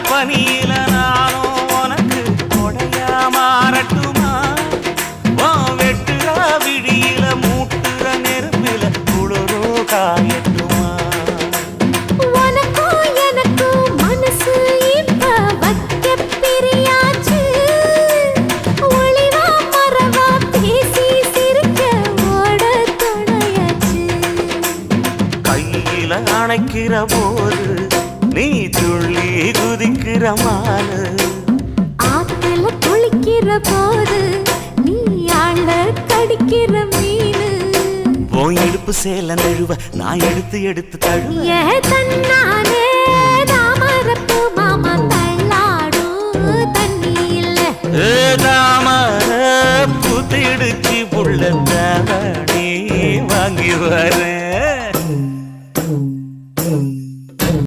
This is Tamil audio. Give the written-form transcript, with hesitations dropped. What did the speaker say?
பனியில நானும் உனக்கு கொடையா மாறட்டுமா வெட்டுற விழியில மூட்டுற நெருப்பில குளிரோ காயட்டுமா உனக்கும் எனக்கும் மனசு இப்ப வைக்க பிரியாச்சு ஒளிவா மரவா பேசி சிரிக்க ஓட துணையாச்சு கையில அணைக்கிற போது நீ துள்ளி குதிக்கிற மானு ஆத்துல குளிக்கிற போது நீ ஆள கடிக்கிற மீனு உன் இடுப்பு சேல நழுவ நான் எடுத்து எடுத்து தழுவ ஏ தன்னானே